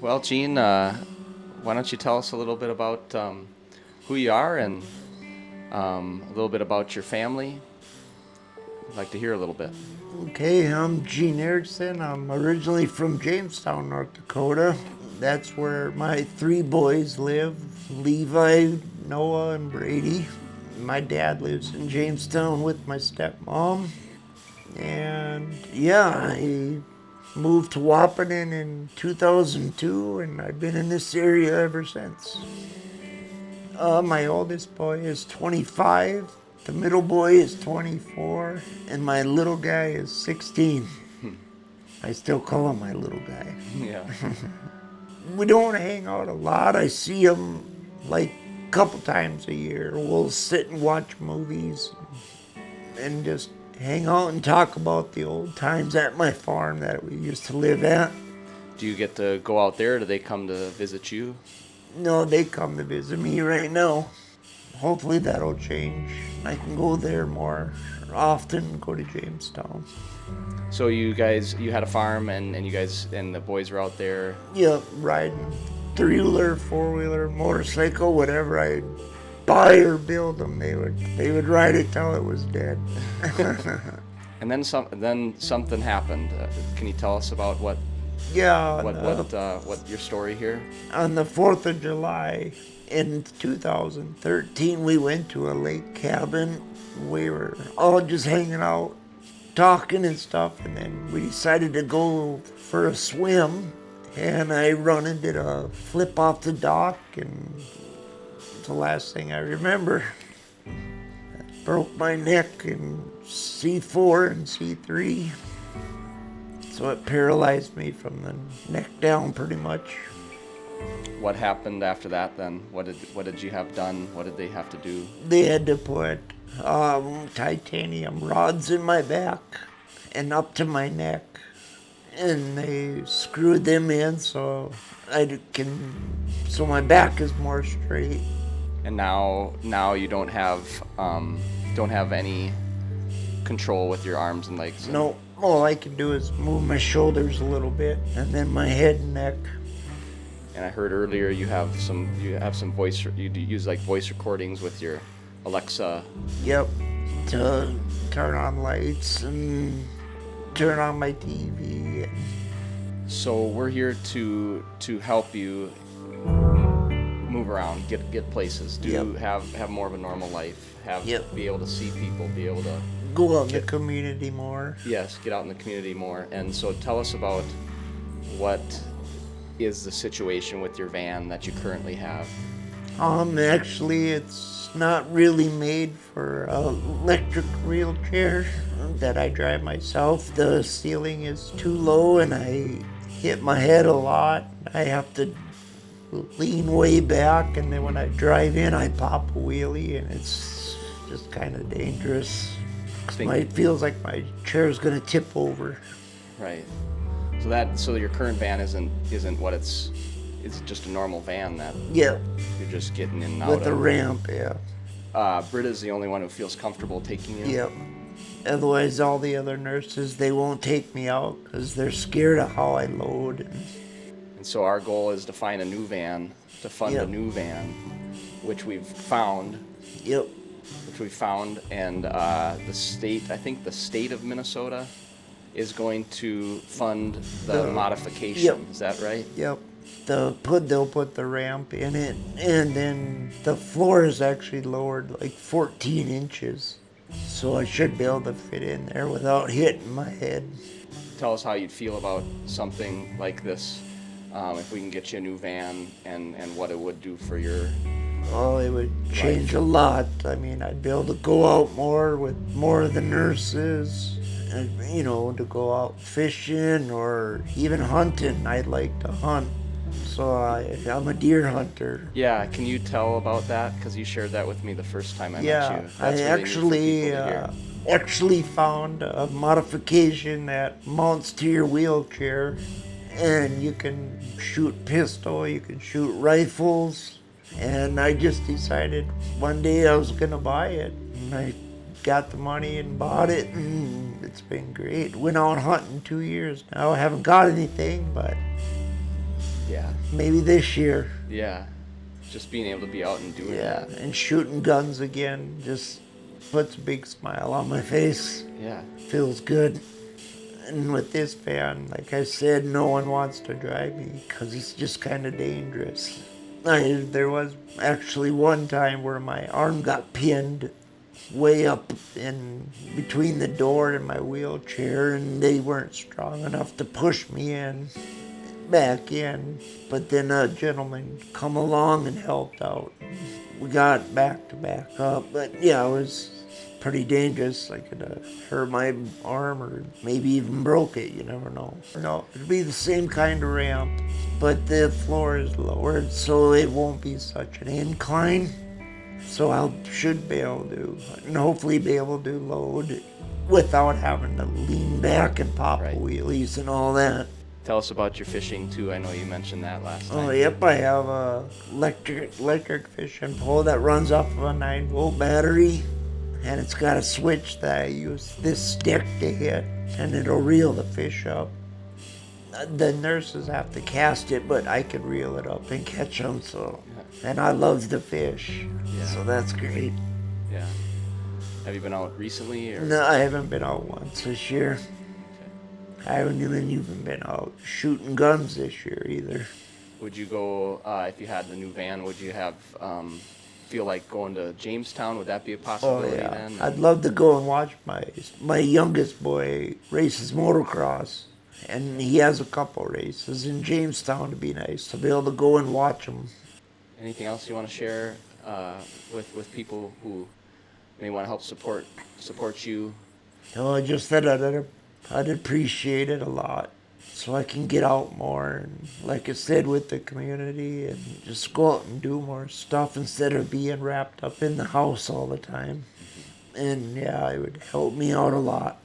Well, Gene, why don't you tell us a little bit about who you are and a little bit about your family? I'd like to hear a little bit. Okay, I'm Gene Erickson. I'm originally from Jamestown, North Dakota. That's where my three boys live: Levi, Noah, and Brady. My dad lives in Jamestown with my stepmom. And yeah, he moved to Wahpeton in 2002, and I've been in this area ever since. My oldest boy is 25, the middle boy is 24, and my little guy is 16. I still call him my little guy. Yeah. We don't hang out a lot. I see him like a couple times a year. We'll sit and watch movies and just hang out and talk about the old times at my farm that we used to live at. Do you get to go out there? Do they come to visit you? No, they come to visit me right now. Hopefully that'll change. I can go there more often, go to Jamestown. So you had a farm and you guys and the boys were out there. Yep, riding three-wheeler, four-wheeler, motorcycle, whatever I buy or build them, they would ride it till it was dead. And then something happened. Can you tell us about Yeah, what your story here? on the 4th of July in 2013, we went to a lake cabin. We were all just hanging out, talking and stuff, and then we decided to go for a swim. And I run and did a flip off the dock, and it's the last thing I remember. I broke my neck in C4 and C3, so it paralyzed me from the neck down pretty much. What happened after that then? What did you have done? What did they have to do? They had to put titanium rods in my back and up to my neck, and they screwed them in so my back is more straight. And now you don't have any control with your arms and legs. No, all I can do is move my shoulders a little bit, and then my head and neck. And I heard earlier you have some voice, you use like voice recordings with your Alexa. Yep, to turn on lights and turn on my TV. So we're here to help you move around, get places, Yep. have more of a normal life, Yep. be able to see people, be able to Go out in the community more. get out in the community more. And so tell us about what is the situation with your van that you currently have. Actually, it's not really made for an electric wheelchair that I drive myself. The ceiling is too low and I hit my head a lot. I have to lean way back, and then when I drive in, I pop a wheelie, and it's just kind of dangerous. It feels like my chair's gonna tip over. Right. So your current van isn't what it's just a normal van that Yeah, you're just getting in and out with a of. ramp, yeah. Britta's the only one who feels comfortable taking you. Yep. Otherwise, all the other nurses, they won't take me out because they're scared of how I load. And so our goal is to find a new van, to fund a Yep. new van, which we've found, Yep. and I think the state of Minnesota is going to fund the modification. Yep. Is that right? Yep. They'll put the ramp in it, and then the floor is actually lowered like 14 inches. So I should be able to fit in there without hitting my head. Tell us how you'd feel about something like this, if we can get you a new van, and what it would do for your. Oh, it would change a lot. I mean, I'd be able to go out more with more of the nurses, and, to go out fishing or even hunting. I'd like to hunt. So I'm a deer hunter. Yeah, can you tell about that? Because you shared that with me the first time I met you. Yeah, That's I really neat for people to hear. actually found a modification that mounts to your wheelchair, and you can shoot pistol, you can shoot rifles, and I just decided one day I was gonna buy it, and I got the money and bought it, and it's been great. Went out hunting 2 years now. I haven't got anything, but Yeah. Maybe this year. Yeah. Just being able to be out and doing Yeah, that. and shooting guns again just puts a big smile on my face. Yeah. Feels good. And with this van, like I said, no one wants to drive me because it's just kind of dangerous. There was actually one time where my arm got pinned way up in between the door and my wheelchair, and they weren't strong enough to push me back in. But then a gentleman come along and helped out. We got back to back up, but yeah, it was pretty dangerous. I could have hurt my arm or maybe even broke it, you never know. No, it'd be the same kind of ramp, but the floor is lowered so it won't be such an incline. So I should be able to, and hopefully be able to load without having to lean back and pop Right. wheelies and all that. Tell us about your fishing too. I know you mentioned that last Oh, time. yep, I have a electric fishing pole that runs off of a 9-volt battery, and it's got a switch that I use this stick to hit, and it'll reel the fish up. The nurses have to cast it, but I can reel it up and catch them, so. And I love the fish, so that's great. Yeah. Have you been out recently? Or? No, I haven't been out once this year. I haven't even been out shooting guns this year either. Would you go, if you had the new van, would you have, feel like going to Jamestown? Would that be a Oh possibility yeah, then? I'd love to go and watch my youngest boy races motocross, and he has a couple races in Jamestown. To be nice to be able to go and watch him. Anything else you want to share with people who may want to help support you? No, just that I'd appreciate it a lot, so I can get out more and, like I said, with the community and just go out and do more stuff instead of being wrapped up in the house all the time. And yeah, it would help me out a lot.